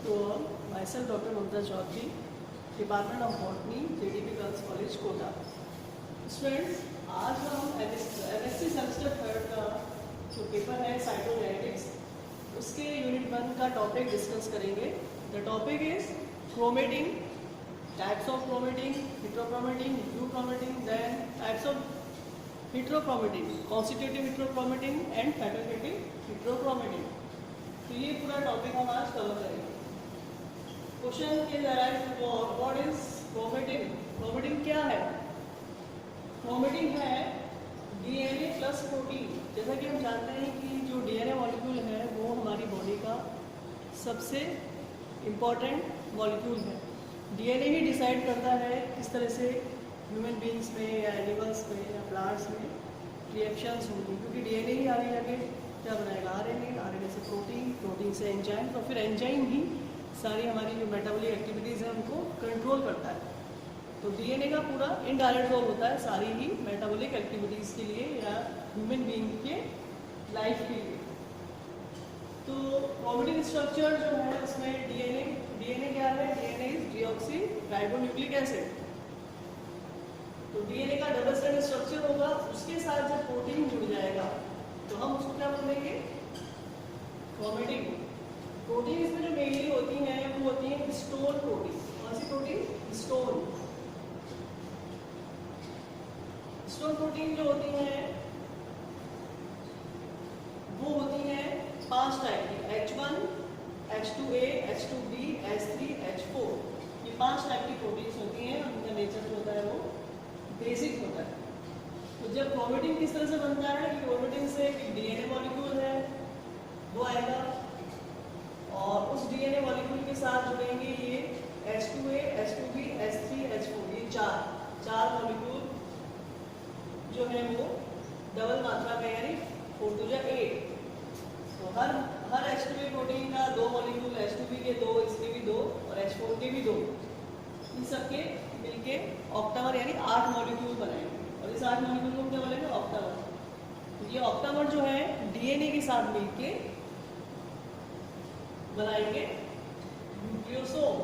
to all. Myself Dr. Mamta Chaudhary, Department of Botany, JDP Girls College, Kota. Students, आज हम MSc semester third का जो paper है cytogenetics, उसके यूनिट 1 का टॉपिक डिस्कस करेंगे. The topic is chromatin, types of chromatin, heterochromatin, euchromatin, then types of heterochromatin, constitutive heterochromatin and facultative heterochromatin. तो ये पूरा टॉपिक हम आज कवर करेंगे. Question is arise what is chromatin. Chromatin क्या है? क्रोमेटिन है डीएनए प्लस प्रोटीन. जैसा कि हम जानते हैं कि जो डीएनए मॉलिक्यूल है वो हमारी बॉडी का सबसे इम्पॉर्टेंट मॉलिक्यूल है. डीएनए ही डिसाइड करता है किस तरह से ह्यूमन बींग्स में या एनिमल्स में या प्लांट्स में रिएक्शंस होंगी, क्योंकि डीएनए ही आगे जाके क्या बनाएगा, आरएनए, आरएनए से प्रोटीन, प्रोटीन से एंजाइम, तो फिर एंजाइम ही सारी हमारी जो मेटाबॉलिक एक्टिविटीज़ हैं उनको कंट्रोल करता है. तो डीएनए का पूरा इनडायरेक्ट रोल होता है सारी ही मेटाबॉलिक एक्टिविटीज़ के लिए या ह्यूमन बीइंग के लाइफ के लिए. तो क्रोमेटिन स्ट्रक्चर जो है उसमें डीएनए क्या है? DNA is deoxy ribonucleic acid. तो डीएनए का डबल स्ट्रैंड स्ट्रक्चर होगा, उसके साथ जब प्रोटीन जुड़ जाएगा तो हम उसको क्या बोलेंगे? क्रोमेटिन. प्रोटीन इसमें जो मेनली होती हैं वो होती हैं हिस्टोन प्रोटीन. कौन सी प्रोटीन? हिस्टोन. हिस्टोन प्रोटीन जो होती हैं वो होती हैं 5 टाइप की. H1, H2A, H2B, H3, H4. ये 5 टाइप की प्रोटीन्स होती हैं. उनका नेचर जो होता है वो बेसिक होता है. तो जब क्रोमेटिन किस तरह से बनता है कि क्रोमेटिन से एक डीएनए मॉलिक्यूल है वो आएगा और उस डीएनए मॉलिक्यूल के साथ जुड़ेंगे ये H2A, H2B, H3, H4. ये चार मॉलिक्यूल जो है वो डबल मात्रा में, यानी 4 to 8. तो हर H2A प्रोटीन का 2 मॉलिक्यूल, H2B के 2, इसके भी 2 और H4 के भी 2, इन सबके मिलके ऑक्टामर यानी 8 मॉलिक्यूल बनाएंगे. और इस 8 मॉलिक्यूल को क्या बोलेंगे? ऑक्टामर. तो ये ऑक्टामर जो है डीएनए के साथ मिलके बनाएंगे न्यूक्लियोसोम.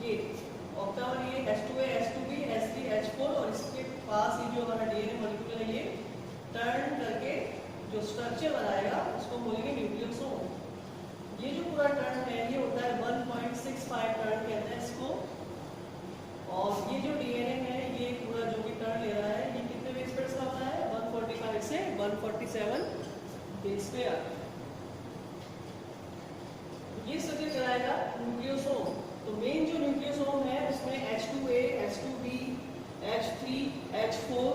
ये ऑक्टामर, ये H2A, H2B, H3, H4 और इसके पास ये जो हमारा डीएनए मॉलिक्यूल है ये टर्न करके जो स्ट्रक्चर बनाएगा उसको बोलेंगे न्यूक्लियोसोम. ये जो पूरा टर्न है ये होता है 1.65 टर्न कहते हैं इसको. और ये जो डीएनए है ये पूरा जो भी टर्न ले रहा है ये कितने बेस पेयर्स का होता है? 145 से 147 बेस पेयर. ये स्ट्रक्चर कराएगा न्यूक्लियोसोम. तो मेन जो न्यूक्लियोसोम है उसमें H2A, H2B, H3, H4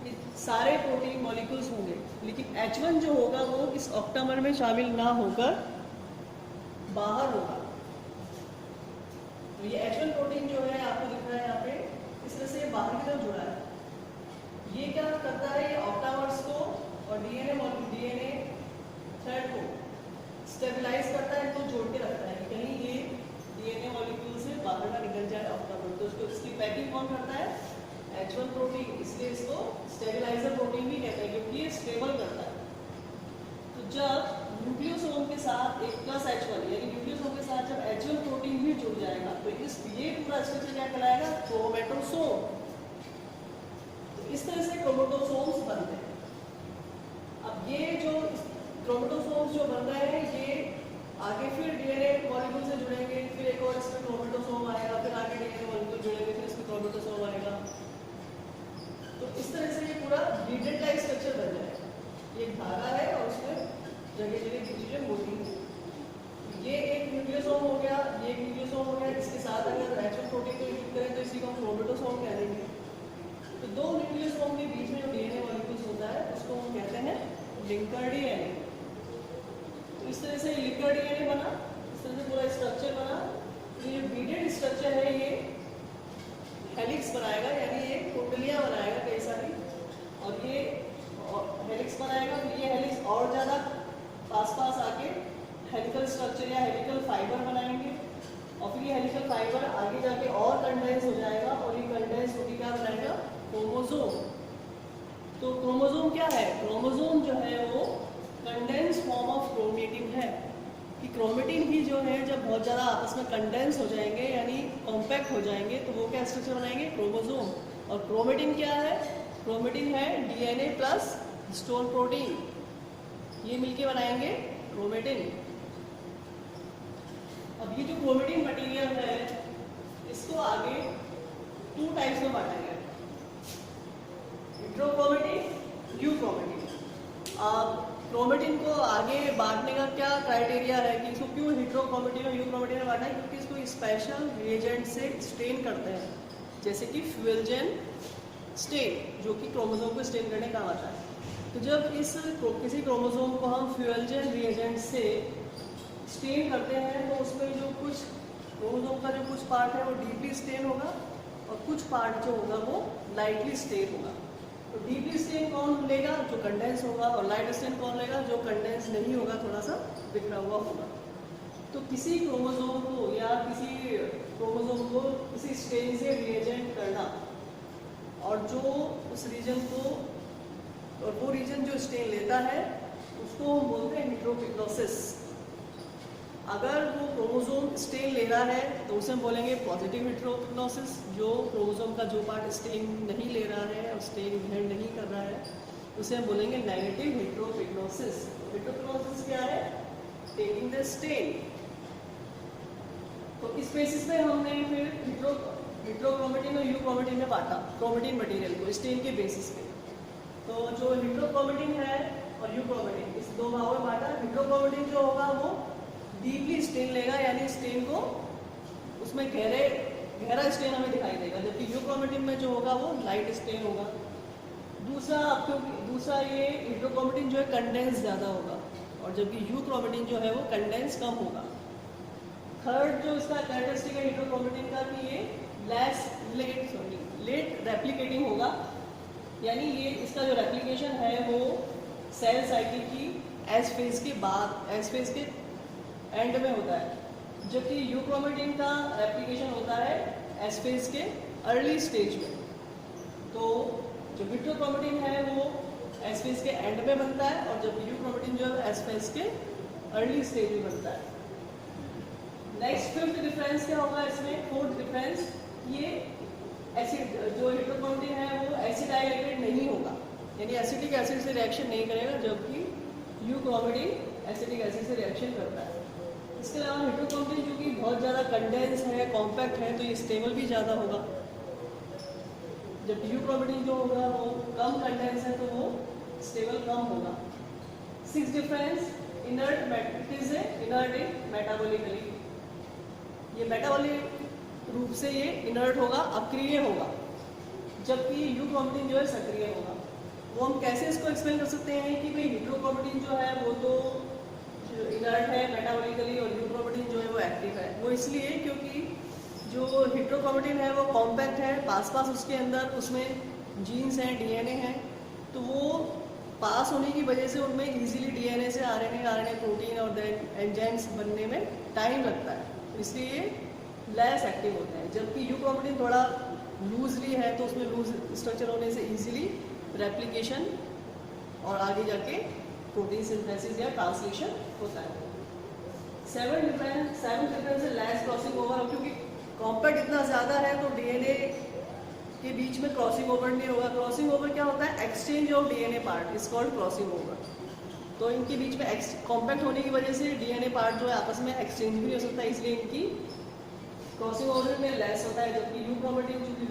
ये सारे प्रोटीन मॉलिक्यूल्स होंगे. लेकिन H1 जो होगा वो इस ऑक्टामर में शामिल ना होकर बाहर होगा. तो ये H1 प्रोटीन जो है आपको दिख रहा है यहाँ पे, इस तरह से बाहर की तरफ जुड़ा है. ये क्या करता है? ये ऑक्टामर्स को और डीएनए थ्रेड को स्टेबलाइज करता है, इनको जोड़ के रखता है कि कहीं ये डीएनए मॉलिक्यूल से बाहर ना निकल जाए ऑक्टामर. तो उसको इसकी पैकिंग कौन करता है? H1 protein. इसलिए इसको स्टेबलाइजर प्रोटीन भी कहते हैं क्योंकि ये स्टेबल करता है. तो जब न्यूक्लियोसोम के साथ एक प्लस H1 यानी न्यूक्लियोसोम के साथ जब H1 प्रोटीन भी जुड़ जाएगा तो ये पूरा स्ट्रक्चर क्या कहलाएगा? क्रोमेटोसोम. तो इस तरह से क्रोमेटोसोम्स बनते हैं. अब ये जो क्रोमेटोसोम्स जो बन रहे हैं ये आगे फिर डीएनए मॉलिक्यूल से जुड़ेंगे, फिर एक और इसमें क्रोमेटोसोम आएगा, फिर आगे डीएनए मॉलिक्यूल जुड़ेंगे, फिर इसमें क्रोमेटोसोम आएगा. तो इस तरह से ये पूरा ब्लीडेड टाइप स्ट्रक्चर बन जाएगा. ये धागा है और उसमें जगह जगह चीजें मोटी है. ये एक न्यूक्लियोसोम हो गया, ये एक न्यूक्लियोसोम हो गया. इसके साथ अगर H1 प्रोटीन को यूज करें तो इसी को हम क्रोमेटोसोम कह देंगे. तो 2 न्यूक्लियोसोम के बीच में जो डीएनए मॉलिक्यूल्स होता है उसको हम कहते हैं लिंकर डीएनए. तो इस तरह से लिंकर डीएनए बना, इस तरह से पूरा स्ट्रक्चर बना. तो ये ब्लीडेड स्ट्रक्चर है ये हेलिक्स बनाएगा, यानी ये कुंडलियां बनाएगा कई सारी, और ये हेलिक्स बनाएगा. फिर ये हेलिक्स और ज़्यादा पास आके हेलिकल स्ट्रक्चर या हेलिकल फाइबर बनाएंगे. और फिर ये हेलिकल फाइबर आगे जाके और कंडेंस हो जाएगा और ये कंडेंस होकर क्या बनाएगा? क्रोमोसोम. तो क्रोमोसोम क्या है? क्रोमोसोम जो है वो कंडेंस फॉर्म ऑफ क्रोमेटिन है. कि क्रोमेटिन ही जो है जब बहुत ज़्यादा आपस में कंडेंस हो जाएंगे यानी कॉम्पैक्ट हो जाएंगे तो वो क्या स्ट्रक्चर बनाएंगे, क्रोमोसोम। और क्रोमेटिन क्या है, क्रोमेटिन है डीएनए प्लस हिस्टोन प्रोटीन, ये मिलके बनाएंगे क्रोमेटिन। अब ये जो क्रोमेटिन मटेरियल है इसको आगे 2 टाइप्स में बांटा गया, हेट्रोक्रोमेटिन, यूक्रोमेटिन। अब क्रोमेटिन को आगे बांटने का क्या क्राइटेरिया है कि इसको क्यों हेट्रोक्रोमेटिन और यूक्रोमेटिन में बांटा है, क्योंकि इसको स्पेशल रिएजेंट से स्टेन करते हैं, जैसे कि फ्यूएलजेन स्टेन जो कि क्रोमोसोम को स्टेन करने काम आता है। तो जब किसी क्रोमोसोम को हम फ्यूएलजेन रिएजेंट से स्टेन करते हैं तो उसमें जो कुछ क्रोमोसोम का जो कुछ पार्ट है वो डीपली स्टेन होगा और कुछ पार्ट जो होगा वो लाइटली स्टेन होगा। तो डीपली स्टेन कौन लेगा, जो कंडेंस होगा, और लाइट स्टेन कौन लेगा, जो कंडेंस नहीं होगा, थोड़ा सा बिखरा हुआ होगा। तो किसी क्रोमोसोम को या किसी क्रोमोसोम को किसी स्टेन से रिएजेंट करना और जो उस रीजन को और वो रीजन जो स्टेन लेता है उसको हम बोलते हैं हेट्रोपिग्नोसिस। अगर वो क्रोमोसोम स्टेन ले रहा है तो उसे हम बोलेंगे पॉजिटिव हेट्रोपिग्नोसिस। जो क्रोमोसोम का जो पार्ट स्टेन नहीं ले रहा है और स्टेन इन्हेंट नहीं कर रहा है उसे हम बोलेंगे नेगेटिव हेट्रोपिग्नोसिस। हेट्रोपिग्नोसिस क्या है, टेकिंग द स्टेन। तो इस बेसिस पे हमने फिर हेट्रोक्रोमेटिन और यूक्रोमेटिन में बांटा क्रोमेटिन मटेरियल को स्टेन के बेसिस पे। तो जो हेट्रोक्रोमेटिन है और यूक्रोमेटिन इस 2 भागों में बांटा। हेट्रोक्रोमेटिन जो होगा वो डीपली स्टेन लेगा यानी स्टेन को उसमें गहरा स्टेन हमें दिखाई देगा, जबकि यूक्रोमेटिन में जो होगा वो लाइट स्टेन होगा। दूसरा ये हेट्रोक्रोमेटिन जो है कंडेंस ज़्यादा होगा और जबकि यूक्रोमेटिन जो है वो कंडेंस कम होगा। थर्ड जो इसका कैरेक्टरिस्टिक है हेट्रोक्रोमेटिन का कि ये लेट रेप्लिकेटिंग होगा, यानी ये इसका जो रेप्लिकेशन है वो सेल साइकिल की एस फेज के बाद, एस फेज के एंड में होता है, जबकि यूक्रोमेटिन का रेप्लिकेशन होता है एस फेज के अर्ली स्टेज में। तो जो हेट्रोक्रोमेटिन है वो एस फेज के एंड में बनता है और जबकि यूक्रोमेटिन जो है एस फेज के अर्ली स्टेज में बनता है। नेक्स्ट फिफ्थ डिफरेंस क्या होगा इसमें, फोर्थ डिफरेंस, ये एसिड जो हेट्रोक्रोमेटिन है वो एसिडाइलेटेड नहीं होगा, यानी एसिटिक एसिड से रिएक्शन नहीं करेगा, जबकि यूक्रोमेटिन एसिटिक एसिड से रिएक्शन करता है। इसके अलावा हेट्रोक्रोमेटिन जो कि बहुत ज़्यादा कंडेंस है, कॉम्पैक्ट है, तो ये स्टेबल भी ज़्यादा होगा, जबकि यूक्रोमेटिन जो होगा वो कम कंडेंस है तो वो स्टेबल कम होगा। सिक्स डिफरेंस, इनर्ट इन मेटाबॉलिकली, ये मेटाबॉलिक रूप से ये इनर्ट होगा, अक्रिय होगा, जबकि यूक्रोमेटिन जो है सक्रिय होगा। वो हम कैसे इसको एक्सप्लेन कर सकते हैं कि भाई हेट्रोक्रोमेटिन जो है वो तो इनर्ट है मेटाबॉलिकली और यूक्रोमेटिन जो है वो एक्टिव है। वो इसलिए क्योंकि जो हेट्रोक्रोमेटिन है वो कॉम्पैक्ट है, पास उसके अंदर उसमें जीन्स हैं, डीएनए हैं, तो वो पास होने की वजह से उनमें इजीली डीएनए से आरएनए प्रोटीन और देन एंजाइम्स बनने में टाइम लगता है, इसलिए लेस एक्टिव होते हैं। जबकि यूक्रोमेटिन थोड़ा लूजली है तो उसमें लूज स्ट्रक्चर होने से इजीली रेप्लिकेशन और आगे जाके प्रोटीन सिंथेसिस या ट्रांसलेशन होता है। सेवन डिफरेंस है लेस क्रॉसिंग ओवर, क्योंकि कॉम्पैक्ट इतना ज़्यादा है तो डीएनए के बीच में क्रॉसिंग ओवर नहीं होगा। क्रॉसिंग ओवर क्या होता है, exchange of DNA part is called crossing over. तो इनके बीच में कॉम्पैक्ट होने की वजह से डीएनए पार्ट जो है आपस में एक्सचेंज भी नहीं हो सकता, इसलिए इनकी क्रॉसिंग ओवर में लेस होता है। जबकि यूक्रोमेटिन जो कि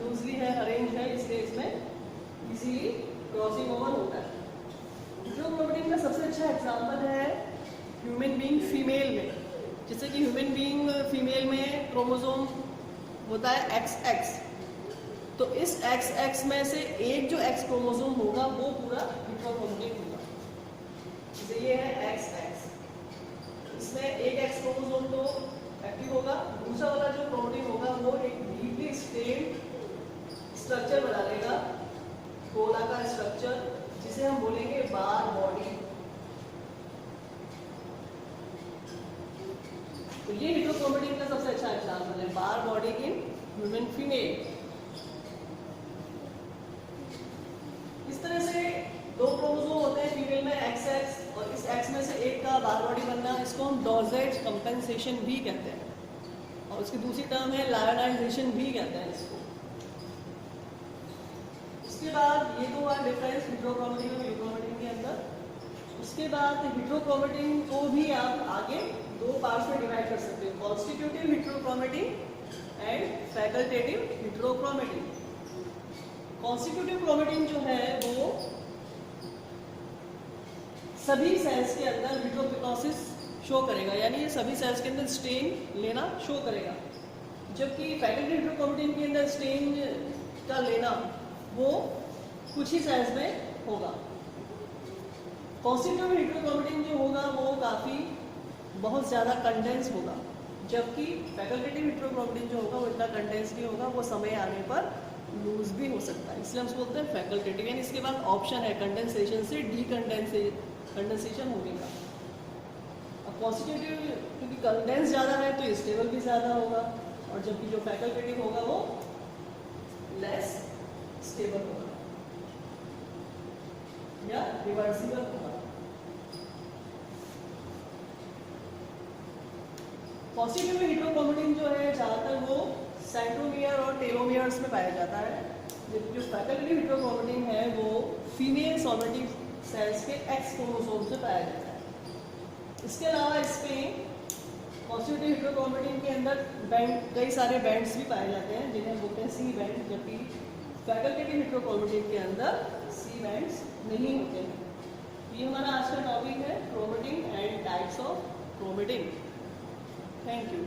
लूजली है अरेंज है, इसलिए इसमें इजीली क्रॉसिंग ओवर होता है। यूक्रोमेटिन का सबसे अच्छा एग्जांपल है ह्यूमन बीइंग फीमेल में, जैसे कि ह्यूमन बीइंग फीमेल में क्रोमोसोम होता है XX, तो इस XX में से एक जो X क्रोमोसोम होगा वो पूरा हेट्रोक्रोमेटिन होगा। जैसे ये है XX, इसमें एक X क्रोमोसोम तो एक्टिव होगा, दूसरा वाला जो प्रोटीन होगा वो एक डीपली स्टेन्ड स्ट्रक्चर बना लेगा, गोलाकार स्ट्रक्चर, जिसे हम बोलेंगे बार बॉडी। तो ये हेट्रोक्रोमेटिन का सबसे अच्छा एग्जांपल है, बार बॉडी इन ह्यूमन फीमेल। इस तरह से 2 क्रोमोसोम होते हैं फीमेल में XX, और इस X में से एक का का बार बॉडी बनना, इसको हम डोजेज कंपेंसेशन भी कहते हैं, और उसकी दूसरी टर्म है लायोनाइजेशन भी कहते हैं इसको। उसके बाद ये तो हुआ डिफरेंस हेटेरोक्रोमेटिन और यूक्रोमेटिन के अंदर। उसके बाद हेटेरोक्रोमेटिन को भी आप आगे दो पार्ट्स में डिवाइड कर सकते हो, constitutive heterochromatin and facultative heterochromatin. Constitutive chromatin जो है वो सभी सेल्स के अंदर हेटेरोपिटोसिस शो करेगा, यानी ये सभी सेल्स के अंदर स्टेन लेना शो करेगा, जबकि फैकल्टेटिव हेटेरोक्रोमेटिन के अंदर स्टेन का लेना वो कुछ ही सेल्स में होगा। कॉन्स्टिट्यूटिव हेटेरोक्रोमेटिन जो होगा वो काफ़ी बहुत ज़्यादा कंडेंस होगा, जबकि फैकल्टेटिव हेटेरोक्रोमेटिन जो होगा वो इतना कंडेंस नहीं होगा, वो समय आने पर लूज भी हो सकता है, इसलिए हम उसको बोलते हैं फैकल्टेटिव। यानी इसके बाद ऑप्शन है कंडेंसेशन से कंडेंसेशन होने का। अब कॉन्स्टिट्यूटिव क्योंकि कंडेंस ज़्यादा है तो स्टेबल भी ज़्यादा होगा, और जबकि जो फैकल्टेटिव होगा वो लेस स्टेबल होगा या रिवर्सिबल होगा। कॉन्स्टिट्यूटिव हेटेरोक्रोमेटिन जो है ज़्यादातर वो सेंट्रोमियर और टेलोमियर्स में पाया जाता है, जबकि जो फैकल्टेटिव हेटेरोक्रोमेटिन है वो फीमेल सोमेटिक सेल्स के एक्स क्रोमोसोम से पाया जाता है। इसके अलावा इसमें कॉन्स्टिट्यूटिव हेटेरोक्रोमेटिन के अंदर बैंड, कई सारे बैंड्स भी पाए जाते हैं जिन्हें बोलते हैं सी बैंड, जबकि फैकल्टेटिव हेटेरोक्रोमेटिन के अंदर सी बैंड्स नहीं होते हैं। ये हमारा आज का टॉपिक है chromatin and types of chromatin. Thank you.